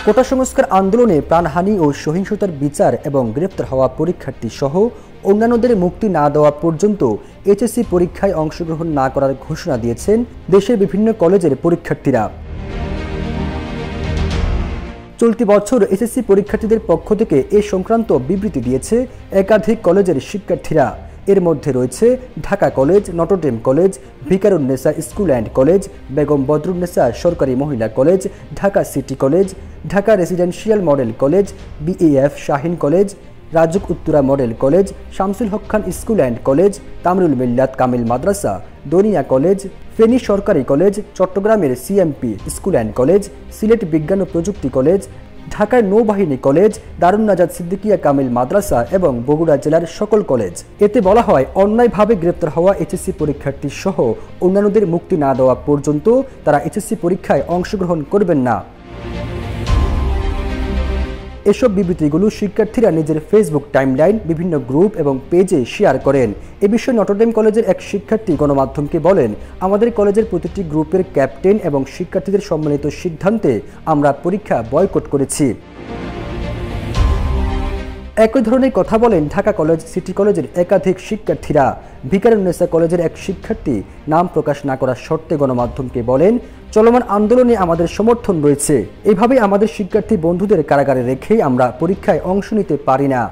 কোটা সংস্কার আন্দোলনে প্রাণহানি ও সহিংসতার বিচার এবং গ্রেপ্তার হওয়া পরীক্ষার্থী সহ অন্যান্যদের মুক্তি না দেওয়া পর্যন্ত এইচএসসি পরীক্ষায় অংশগ্রহণ না করার ঘোষণা দিয়েছেন দেশের বিভিন্ন কলেজের পরীক্ষার্থীরা। চলতি বছর এইচএসসি পরীক্ষার্থীদের পক্ষ থেকে এ সংক্রান্ত বিবৃতি দিয়েছে একাধিক কলেজের শিক্ষার্থীরা। এর মধ্যে রয়েছে Dhaka college, Notre Dame college, Viqarunnisa school and college, Begum Badrunnesa সরকারি মহিলা college, Dhaka city college, Dhaka residential model college, BAF Shaheen college, Rajuk Uttara model college, Shamsul Haque Khan school and college, Tamirul Millat Kamil মাদ্রাসা, দনিয়া কলেজ, ফেনী সরকারি কলেজ, চট্টগ্রামের CMP school and college, Sylhet বিজ্ঞান ও প্রযুক্তি কলেজ, ঢাকার নৌবাহিনী কলেজ, দারুন নাজাত সিদ্দিকিয়া কামিল মাদ্রাসা এবং বগুড়া জেলার সকল কলেজ। এতে বলা হয়, অন্যায়ভাবে গ্রেপ্তার হওয়া এইচএসসি পরীক্ষার্থী সহ অন্যান্যদের মুক্তি না দেওয়া পর্যন্ত তারা এইচএসসি পরীক্ষায় অংশগ্রহণ করবেন না। এসব বিবৃতিগুলো শিক্ষার্থীরা নিজের ফেসবুক টাইমলাইন, বিভিন্ন গ্রুপ এবং পেজে শেয়ার করেন। এ বিষয়ে নটরডেম কলেজের এক শিক্ষার্থী গণমাধ্যমকে বলেন, আমাদের কলেজের প্রতিটি গ্রুপের ক্যাপ্টেন এবং শিক্ষার্থীদের সম্মিলিত সিদ্ধান্তে আমরা পরীক্ষা বয়কট করেছি। একই ধরনের কথা বলেন ঢাকা কলেজ, সিটি কলেজের একাধিক শিক্ষার্থীরা। ভিকারুন্নেসা কলেজের এক শিক্ষার্থী নাম প্রকাশ না করার শর্তে গণমাধ্যমকে বলেন, চলমান আন্দোলনে আমাদের সমর্থন রয়েছে। এভাবে আমাদের শিক্ষার্থী বন্ধুদের কারাগারে রেখেই আমরা পরীক্ষায় অংশ নিতে পারি না।